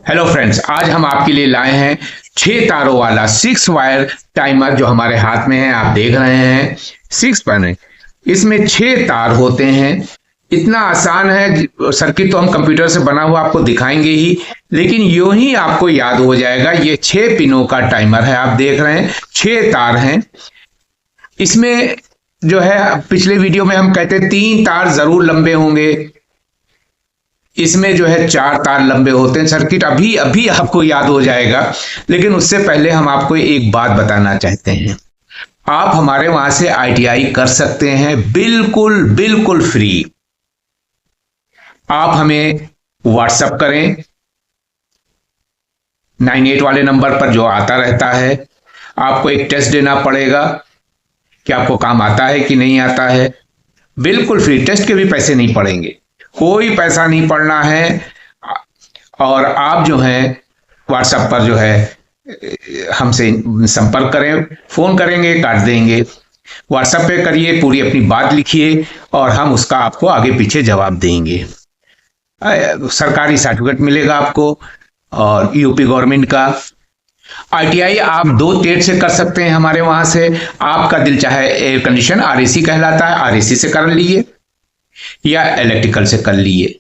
Hello friends, आज हम आपके लिए लाए हैं 6 तारों वाला 6 वायर टाइमर जो हमारे हाथ में है। आप देख रहे हैं 6 पैनल, इसमें 6 तार होते हैं। इतना आसान है। सर्किट तो हम कंप्यूटर से बना हुआ आपको दिखाएंगे ही, लेकिन यूं ही आपको याद हो जाएगा। ये 6 पिनों का टाइमर है। आप देख रहे हैं 6 तार हैं इसमें। जो है पिछले वीडियो में हम कहते 3 तार जरूर लंबे होंगे, इसमें जो है 4 तार लंबे होते हैं। सर्किट अभी अभी आपको याद हो जाएगा, लेकिन उससे पहले हम आपको एक बात बताना चाहते हैं। आप हमारे वहां से ITI कर सकते हैं बिल्कुल बिल्कुल फ्री। आप हमें व्हाट्सएप करें 98 वाले नंबर पर जो आता रहता है। आपको एक टेस्ट देना पड़ेगा कि आपको काम आता है कि नहीं आता है। बिल्कुल फ्री, टेस्ट के भी पैसे नहीं पड़ेंगे, कोई पैसा नहीं पड़ना है। और आप जो है व्हाट्सएप पर जो है हमसे संपर्क करें, फोन करेंगे, काट देंगे। व्हाट्सएप पे करिए, पूरी अपनी बात लिखिए और हम उसका आपको आगे पीछे जवाब देंगे। सरकारी सर्टिफिकेट मिलेगा आपको और यूपी गवर्नमेंट का। ITI आप 2 ट्रेड से कर सकते हैं हमारे वहां से। आपका दिल चाहे एयर कंडीशन RAC कहलाता है, RAC से कर लीजिए, या इलेक्ट्रिकल से कर लिए,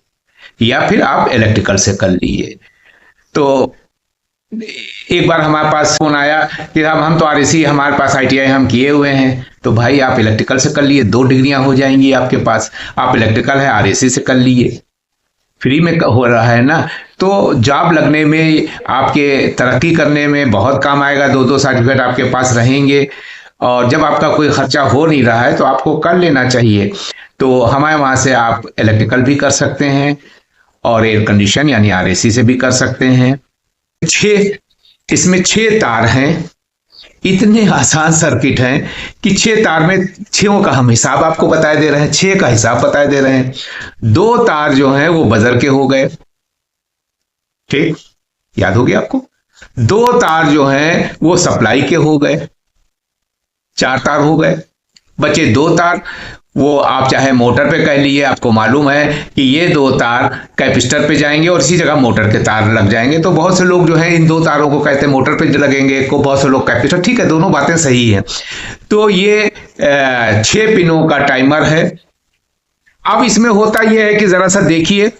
या फिर आप इलेक्ट्रिकल से कर लिए। तो एक बार हमारे पास फोन आया कि हम तो RAC, हमारे पास ITI हम किए हुए हैं। तो भाई आप इलेक्ट्रिकल से कर लिए, 2 डिग्रियां हो जाएंगी आपके पास। आप इलेक्ट्रिकल है RAC से कर लिए, फ्री में हो रहा है ना। तो जॉब लगने में, आपके तरक्की करने में बहुत काम आएगा। 2-2 सर्टिफिकेट आपके पास रहेंगे और जब आपका कोई खर्चा हो नहीं रहा है तो आपको कर लेना चाहिए। तो हमारे वहां से आप इलेक्ट्रिकल भी कर सकते हैं और एयर कंडीशन यानी RAC से भी कर सकते हैं। इसमें 6 तार हैं। इतने आसान सर्किट हैं कि 6 तार में 6 का हम हिसाब आपको बता दे रहे हैं, 6 का हिसाब बता दे रहे हैं। 2 तार जो हैं वो बजर के हो गए, ठीक, याद हो गया आपको। 2 तार जो हैं वो सप्लाई के हो गए, 4 तार हो गए। बचे 2 तार, वो आप चाहे मोटर पे कह लीजिए। आपको मालूम है कि ये 2 तार कैपेसिटर पे जाएंगे और इसी जगह मोटर के तार लग जाएंगे। तो बहुत से लोग जो है इन 2 तारों को कहते हैं मोटर पे लगेंगे, को बहुत से लोग कैपेसिटर। ठीक है, दोनों बातें सही है। तो ये 6 पिनों का टाइमर है। अब इसमें होता यह है कि जरा सा देखिए,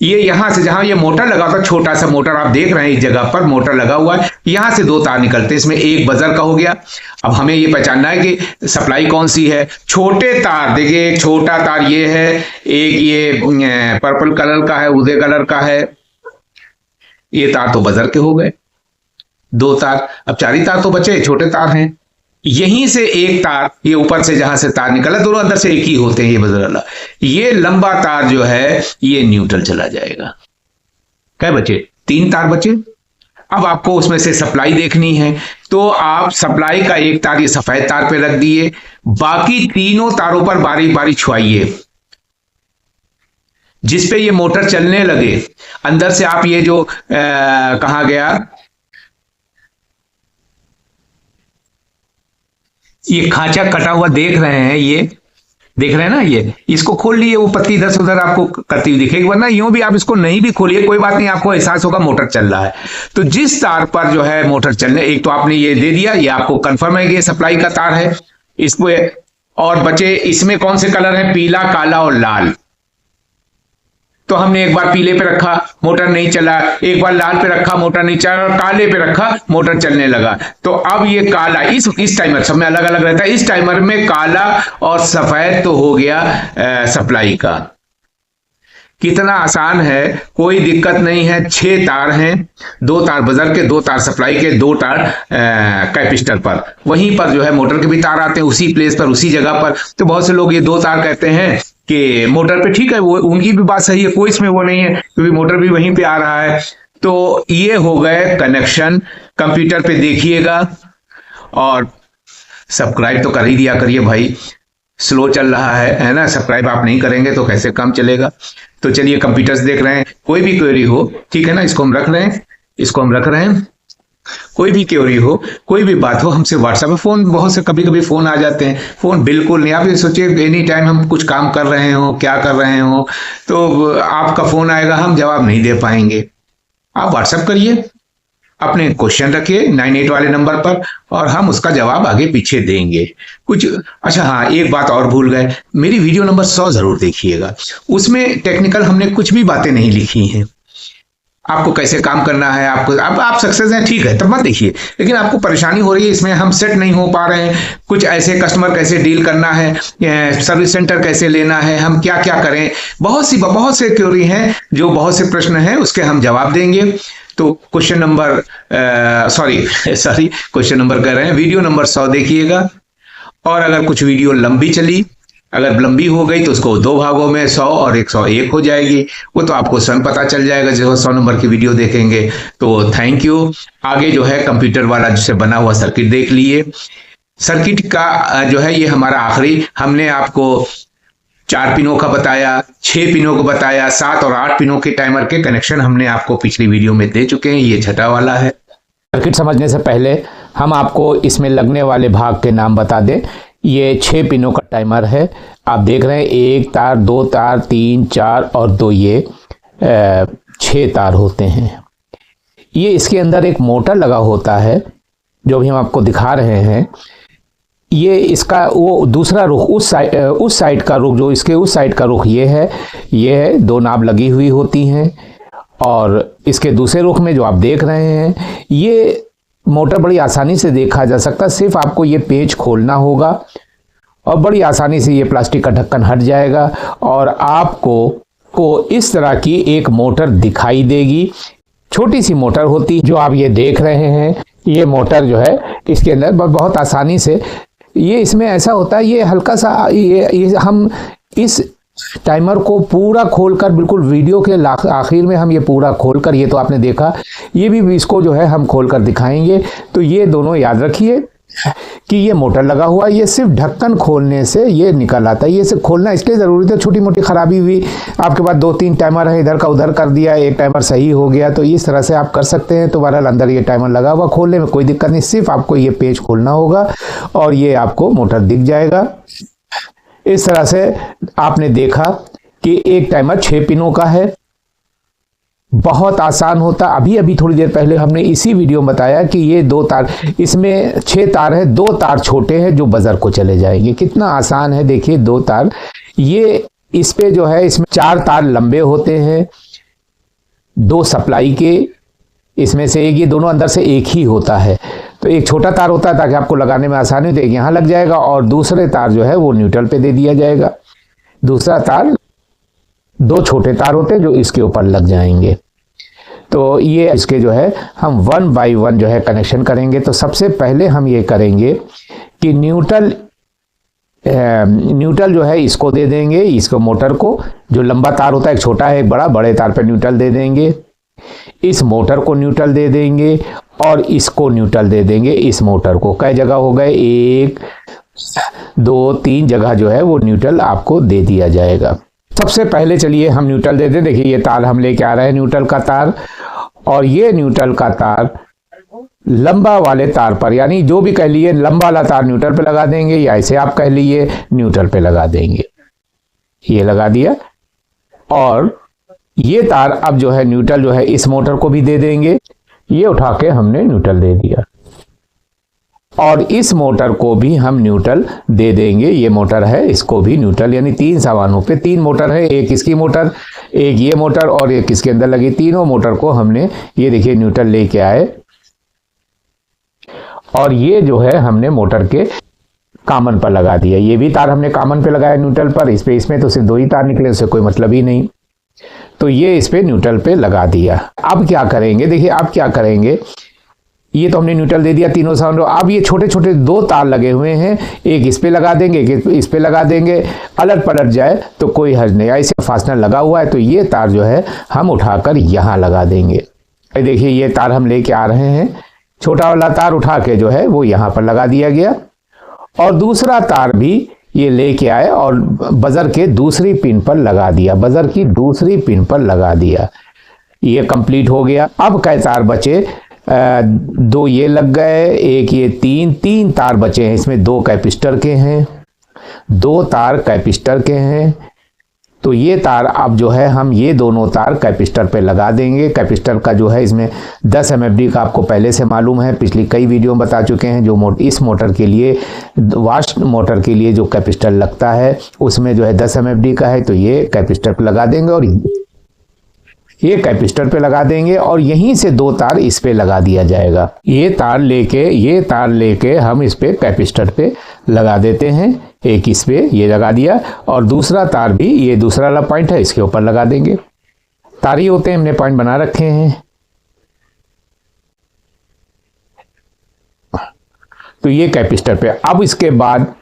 ये यहां से जहां ये मोटर लगा था, छोटा सा मोटर आप देख रहे हैं, इस जगह पर मोटर लगा हुआ है। यहां से 2 तार निकलते हैं, इसमें एक बजर का हो गया। अब हमें ये पहचानना है कि सप्लाई कौन सी है। छोटे तार देखिए, एक छोटा तार ये है, एक ये पर्पल कलर का है, उदय कलर का है। ये तार तो बजर के हो गए, 2 तार। अब 4 ही तार तो बचे, छोटे तार हैं। यहीं से एक तार, ये ऊपर से जहां से तार निकला, दोनों अंदर से एक ही होते हैं, ये बजर वाला। ये लंबा तार जो है ये न्यूट्रल चला जाएगा। क्या बचे? 3 तार बचे। अब आपको उसमें से सप्लाई देखनी है, तो आप सप्लाई का एक तार ये सफेद तार पे रख दिए, बाकी तीनों तारों पर बारी बारी छुआइए। जिस पे ये मोटर चलने लगे, अंदर से आप ये जो कहा गया, ये खांचा कटा हुआ देख रहे हैं, ये देख रहे हैं ना, ये इसको खोल लिए, वो पत्ती इधर से उधर आपको करती हुई दिखेगी। वरना यूं भी आप इसको नहीं भी खोलिए, कोई बात नहीं, आपको एहसास होगा मोटर चल रहा है। तो जिस तार पर जो है मोटर चलने, एक तो आपने ये दे दिया, ये आपको कंफर्म है कि ये सप्लाई का तार है इसको। और बचे इसमें कौन से कलर है? पीला, काला और लाल। तो हमने एक बार पीले पे रखा, मोटर नहीं चला, एक बार लाल पे रखा, मोटर नहीं चला, और काले पे रखा, मोटर चलने लगा। तो अब ये काला, इस टाइमर सब में अलग अलग रहता है। इस टाइमर में काला और सफेद तो हो गया सप्लाई का। कितना आसान है, कोई दिक्कत नहीं है। 6 तार हैं, 2 तार बजर के, 2 तार सप्लाई के, 2 तार कैपेसिटर पर। वहीं पर जो है मोटर के भी तार आते हैं, उसी प्लेस पर, उसी जगह पर। तो बहुत से लोग ये 2 तार कहते हैं कि मोटर पे, ठीक है, वो उनकी भी बात सही है, कोई इसमें वो नहीं है, क्योंकि मोटर भी वहीं पे आ रहा है। तो ये हो गए कनेक्शन। कंप्यूटर पे देखिएगा और सब्सक्राइब तो कर ही दिया करिए भाई, स्लो चल रहा है ना। सब्सक्राइब आप नहीं करेंगे तो कैसे काम चलेगा। तो चलिए, कंप्यूटर्स देख रहे हैं, कोई भी क्वेरी हो, ठीक है ना, इसको हम रख रहे हैं, इसको हम रख रहे हैं। कोई भी क्वेरी हो, कोई भी बात हो, हमसे व्हाट्सएप पे फोन, बहुत से कभी कभी फोन आ जाते हैं। फोन बिल्कुल नहीं, आप ये सोचिए एनी टाइम हम कुछ काम कर रहे हो, क्या कर रहे हो, तो आपका फोन आएगा, हम जवाब नहीं दे पाएंगे। आप व्हाट्सएप करिए, अपने क्वेश्चन रखिए 98 वाले नंबर पर, और हम उसका जवाब आगे पीछे देंगे। कुछ अच्छा, हाँ एक बात और भूल गए, मेरी वीडियो नंबर 100 जरूर देखिएगा। उसमें टेक्निकल हमने कुछ भी बातें नहीं लिखी हैं। आपको कैसे काम करना है, आपको आप सक्सेस हैं ठीक है, तब मत देखिए। लेकिन आपको परेशानी हो रही है, इसमें हम सेट नहीं हो पा रहे हैं, कुछ ऐसे कस्टमर कैसे डील करना है, सर्विस सेंटर कैसे लेना है, हम क्या क्या करें, बहुत से क्वेरी हैं, जो बहुत से प्रश्न हैं उसके हम जवाब देंगे। तो क्वेश्चन नंबर क्वेश्चन नंबर कह रहे हैं, वीडियो नंबर 100 देखिएगा। और अगर कुछ वीडियो लंबी चली, अगर लंबी हो गई तो उसको 2 भागों में 100 और 101 हो जाएगी, वो तो आपको स्वयं पता चल जाएगा जब 100 नंबर की वीडियो देखेंगे। तो थैंक यू। आगे जो है कंप्यूटर वाला जिससे बना हुआ सर्किट देख लिए। सर्किट का जो है ये हमारा आखिरी, हमने आपको 4 पिनों का बताया, 6 पिनों को बताया, 7 और 8 पिनों के टाइमर के कनेक्शन हमने आपको पिछली वीडियो में दे चुके हैं। ये छठा वाला है। सर्किट समझने से पहले हम आपको इसमें लगने वाले भाग के नाम बता दें। ये 6 पिनों का टाइमर है। आप देख रहे हैं 1 तार, 2 तार, 3, 4 और 2 ये 6 तार होते हैं। ये इसके अंदर एक मोटर लगा होता है जो भी हम आपको दिखा रहे हैं। ये इसका वो दूसरा रुख, उस साइड का रुख, जो इसके उस साइड का रुख ये है 2 नाब लगी हुई होती हैं। और इसके दूसरे रुख में जो आप देख रहे हैं, ये मोटर बड़ी आसानी से देखा जा सकता है। सिर्फ आपको ये पेच खोलना होगा और बड़ी आसानी से ये प्लास्टिक का ढक्कन हट जाएगा और आपको इस तरह की एक मोटर दिखाई देगी। छोटी सी मोटर होती जो आप ये देख रहे हैं। ये मोटर जो है इसके अंदर बहुत आसानी से, ये इसमें ऐसा होता है, ये हल्का सा ये हम इस टाइमर को पूरा खोलकर, बिल्कुल वीडियो के आखिर में हम ये पूरा खोलकर, ये तो आपने देखा, ये भी इसको जो है हम खोलकर दिखाएंगे। तो ये दोनों याद रखिए कि ये मोटर लगा हुआ, ये सिर्फ ढक्कन खोलने से ये निकल आता है। ये सिर्फ खोलना इसलिए ज़रूरी है, छोटी मोटी खराबी हुई, आपके पास 2-3 टाइमर है, इधर का उधर कर दिया, एक टाइमर सही हो गया, तो इस तरह से आप कर सकते हैं। तो बहरहाल अंदर ये टाइमर लगा हुआ, खोलने में कोई दिक्कत नहीं, सिर्फ आपको ये पेज खोलना होगा और ये आपको मोटर दिख जाएगा। इस तरह से आपने देखा कि एक टाइमर 6 पिनों का है। बहुत आसान होता। अभी थोड़ी देर पहले हमने इसी वीडियो में बताया कि ये 2 तार, इसमें 6 तार है, 2 तार छोटे हैं जो बजर को चले जाएंगे। कितना आसान है देखिए, 2 तार, ये इस पे जो है इसमें 4 तार लंबे होते हैं, 2 सप्लाई के, इसमें से एक, ये दोनों अंदर से एक ही होता है। तो एक छोटा तार होता है ताकि आपको लगाने में आसानी हो, तो एक यहाँ लग जाएगा और दूसरे तार जो है वो न्यूट्रल पे दे दिया जाएगा। दूसरा तार, 2 छोटे तार होते हैं जो इसके ऊपर लग जाएंगे। तो ये इसके जो है हम 1 बाय 1 जो है कनेक्शन करेंगे। तो सबसे पहले हम ये करेंगे कि न्यूट्रल जो है इसको दे देंगे, इसको मोटर को, जो लंबा तार होता है, एक छोटा है एक बड़ा, बड़े तार पे न्यूट्रल दे देंगे। इस मोटर को न्यूट्रल दे देंगे और इसको न्यूट्रल दे देंगे। इस मोटर को कई जगह हो गए, 1, 2, 3 जगह जो है वो न्यूट्रल आपको दे दिया जाएगा। सबसे पहले चलिए हम न्यूट्रल दे दें। देखिए ये तार हम लेके आ रहे हैं, न्यूट्रल का तार, और ये न्यूट्रल का तार लंबा वाले तार पर, यानी जो भी कह लिए लंबा वाला तार न्यूट्रल पे लगा देंगे, या ऐसे आप कह लीजिए न्यूट्रल पे लगा देंगे। ये लगा दिया और ये तार अब जो है न्यूट्रल जो है इस मोटर को भी दे देंगे। ये उठा के हमने न्यूट्रल दे दिया और इस मोटर को भी हम न्यूट्रल दे देंगे। ये मोटर है, इसको भी न्यूट्रल, यानी 3 सामानों पे 3 मोटर है, एक इसकी मोटर, एक ये मोटर और एक इसके अंदर लगी। तीनों मोटर को हमने ये देखिए न्यूट्रल लेके आए और ये जो है हमने मोटर के कॉमन पर लगा दिया। ये भी तार हमने कॉमन पे लगाया न्यूट्रल पर, इसमें तो सिर्फ 2 ही तार निकले, उससे कोई मतलब ही नहीं। तो ये इस पे न्यूट्रल पे लगा दिया। अब क्या करेंगे, देखिए अब क्या करेंगे, ये तो हमने न्यूट्रल दे दिया तीनों साउंड। अब ये छोटे छोटे 2 तार लगे हुए हैं, एक इस पे लगा देंगे, एक इस पे लगा देंगे, अलट पलट जाए तो कोई हर्ज नहीं। ऐसे फास्टनर लगा हुआ है, तो ये तार जो है हम उठाकर यहाँ लगा देंगे। देखिए ये तार हम लेके आ रहे हैं, छोटा वाला तार उठा के जो है वो यहाँ पर लगा दिया गया और दूसरा तार भी ये लेके आए और बजर के दूसरी पिन पर लगा दिया, बजर की दूसरी पिन पर लगा दिया। ये कंप्लीट हो गया। अब कई तार बचे, 2 ये लग गए, एक ये 3 तार बचे हैं। इसमें 2 कैपेसिटर के हैं, 2 तार कैपेसिटर के हैं, तो ये तार अब जो है हम ये दोनों तार कैपेसिटर पे लगा देंगे। कैपेसिटर का जो है इसमें 10 MFD का आपको पहले से मालूम है, पिछली कई वीडियो में बता चुके हैं। जो इस मोटर के लिए, वास्ट मोटर के लिए जो कैपेसिटर लगता है उसमें जो है 10 MFD का है, तो ये कैपेसिटर पे लगा देंगे और ये कैपेसिटर पे लगा देंगे और यहीं से 2 तार इस पे लगा दिया जाएगा। ये तार लेके हम इस पे कैपेसिटर पे लगा देते हैं। एक इस पे ये लगा दिया और दूसरा तार भी, ये दूसरा वाला पॉइंट है, इसके ऊपर लगा देंगे। तार ही होते हैं, हमने पॉइंट बना रखे हैं। तो ये कैपेसिटर पे। अब इसके बाद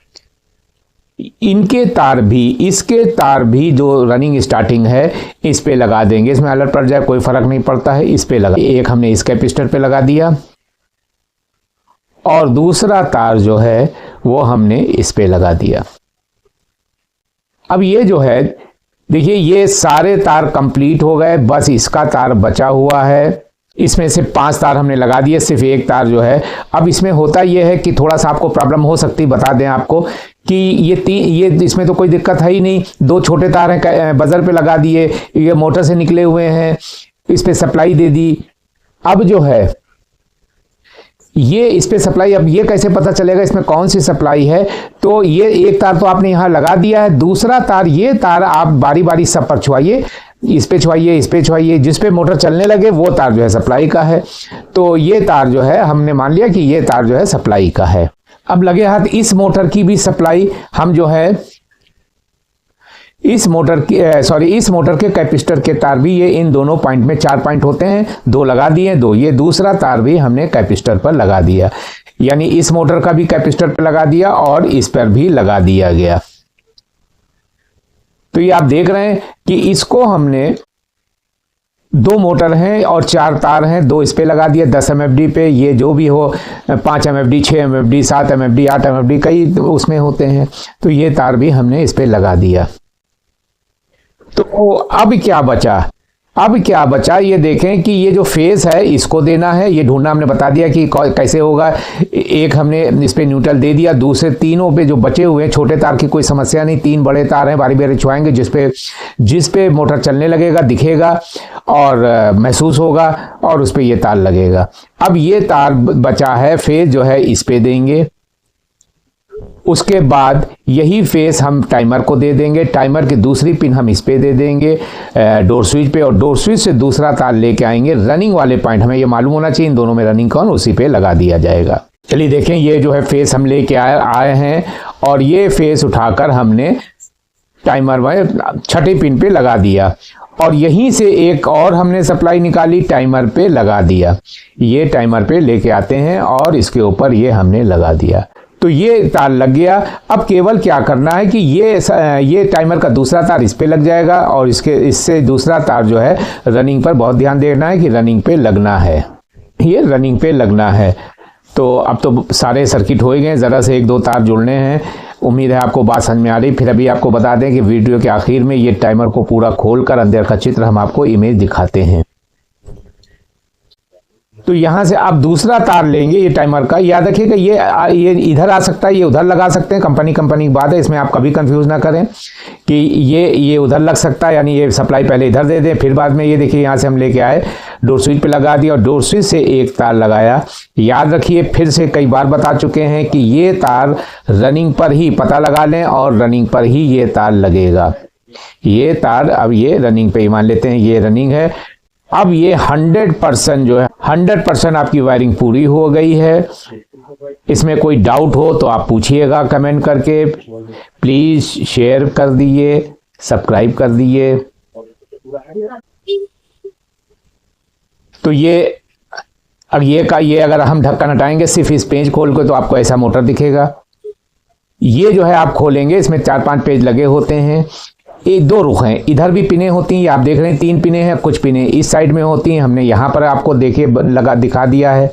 इसके तार भी जो रनिंग स्टार्टिंग है इस पे लगा देंगे। इसमें अलर्ट पड़ जाए कोई फर्क नहीं पड़ता है, इस पे लगा। एक हमने इस कैपेसिटर पे लगा दिया और दूसरा तार जो है वो हमने इस पे लगा दिया। अब ये जो है देखिए, ये सारे तार कंप्लीट हो गए, बस इसका तार बचा हुआ है। इसमें से 5 तार हमने लगा दिए, सिर्फ एक तार जो है। अब इसमें होता यह है कि थोड़ा सा आपको प्रॉब्लम हो सकती, बता दें आपको कि ये इसमें तो कोई दिक्कत है ही नहीं। 2 छोटे तार हैं, बजर पे लगा दिए, ये मोटर से निकले हुए हैं, इस पे सप्लाई दे दी। अब जो है ये इस पे सप्लाई, अब ये कैसे पता चलेगा इसमें कौन सी सप्लाई है? तो ये एक तार तो आपने यहाँ लगा दिया है, दूसरा तार, ये तार आप बारी बारी सब पर छुआइए, इस पे छुआइए, इस पे छुआइए, जिस पे मोटर चलने लगे वो तार जो है सप्लाई का है। तो ये तार जो है हमने मान लिया कि ये तार जो है सप्लाई का है। अब लगे हाथ इस मोटर की भी सप्लाई हम जो है इस मोटर के कैपेसिटर के तार भी, ये इन दोनों पॉइंट में 4 पॉइंट होते हैं, 2 लगा दिए, 2 ये दूसरा तार भी हमने कैपेसिटर पर लगा दिया। यानी इस मोटर का भी कैपेसिटर पर लगा दिया और इस पर भी लगा दिया गया। तो ये आप देख रहे हैं कि इसको हमने 2 मोटर हैं और 4 तार हैं, 2 इस पे लगा दिए 10 MFD पे, ये जो भी हो 5 MFD, 6 MFD, 7 MFD, 8 MFD कई उसमें होते हैं। तो ये तार भी हमने इस पे लगा दिया। तो अब क्या बचा? ये देखें कि ये जो फेस है इसको देना है, ये ढूंढना हमने बता दिया कि कैसे होगा। एक हमने इस पे न्यूट्रल दे दिया, दूसरे तीनों पे जो बचे हुए हैं छोटे तार की कोई समस्या नहीं, 3 बड़े तार हैं, बारी बारी छुआएंगे, जिस पे मोटर चलने लगेगा, दिखेगा और महसूस होगा और उस पे ये तार लगेगा। अब ये तार बचा है, फेस जो है इस पे देंगे। उसके बाद यही फेस हम टाइमर को दे देंगे, टाइमर की दूसरी पिन हम इस पे दे देंगे डोर स्विच पे, और डोर स्विच से दूसरा तार लेके आएंगे रनिंग वाले पॉइंट, हमें ये मालूम होना चाहिए इन दोनों में रनिंग कौन, उसी पे लगा दिया जाएगा। चलिए देखें, ये जो है फेस हम लेके आए हैं और ये फेस उठाकर हमने टाइमर में 6ठी पिन पे लगा दिया और यहीं से एक और हमने सप्लाई निकाली, टाइमर पे लगा दिया। ये टाइमर पे लेके आते हैं और इसके ऊपर ये हमने लगा दिया। तो ये तार लग गया। अब केवल क्या करना है कि ये टाइमर का दूसरा तार इस पे लग जाएगा और इससे दूसरा तार जो है रनिंग पर बहुत ध्यान देना है कि रनिंग पे लगना है, ये रनिंग पे लगना है। तो अब तो सारे सर्किट हो गए, ज़रा से 1-2 तार जुड़ने हैं। उम्मीद है आपको बात समझ में आ रही। फिर अभी आपको बता दें कि वीडियो के आखिर में ये टाइमर को पूरा खोलकर अंदर का चित्र हम आपको इमेज दिखाते हैं। तो यहाँ से आप दूसरा तार लेंगे ये टाइमर का, याद रखिएगा ये इधर आ सकता है, ये उधर लगा सकते हैं, कंपनी की बात है, इसमें आप कभी कंफ्यूज ना करें कि ये उधर लग सकता है, यानी ये सप्लाई पहले इधर दे दें, फिर बाद में ये देखिए यहाँ से हम लेके आए, डोर स्विच पे लगा दिया और डोर स्विच से एक तार लगाया। याद रखिए, फिर से कई बार बता चुके हैं कि ये तार रनिंग पर ही पता लगा लें और रनिंग पर ही ये तार लगेगा। ये तार अब ये रनिंग पे ही मान लेते हैं, ये रनिंग है। अब ये 100% जो है 100% आपकी वायरिंग पूरी हो गई है। इसमें कोई डाउट हो तो आप पूछिएगा कमेंट करके। प्लीज शेयर कर दिए, सब्सक्राइब कर दिए। तो ये अगर हम ढक्कन हटाएंगे सिर्फ इस पेज खोल के तो आपको ऐसा मोटर दिखेगा। ये जो है आप खोलेंगे, इसमें 4-5 पेज लगे होते हैं। ये 2 रुख हैं, इधर भी पिने होती हैं, ये आप देख रहे हैं 3 पिने हैं, कुछ पिने इस साइड में होती हैं, हमने यहाँ पर आपको देखिए दिखा दिया है।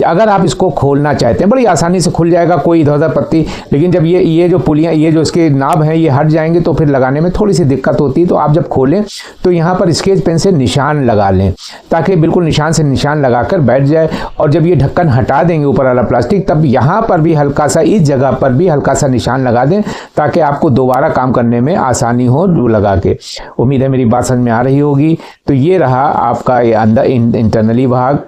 अगर आप इसको खोलना चाहते हैं बड़ी आसानी से खुल जाएगा, कोई इधर उधर पत्ती, लेकिन जब ये जो पुलियाँ, ये जो इसके नाब हैं ये हट जाएंगे तो फिर लगाने में थोड़ी सी दिक्कत होती है। तो आप जब खोलें तो यहाँ पर स्केच पेन से निशान लगा लें ताकि बिल्कुल निशान से निशान लगाकर बैठ जाए। और जब ये ढक्कन हटा देंगे ऊपर वाला प्लास्टिक, तब यहाँ पर भी हल्का सा, इस जगह पर भी हल्का सा निशान लगा दें ताकि आपको दोबारा काम करने में आसानी हो, हूँ लगा के। उम्मीद है मेरी बात समझ में आ रही होगी। तो ये रहा आपका ये अंदर इंटरनली भाग।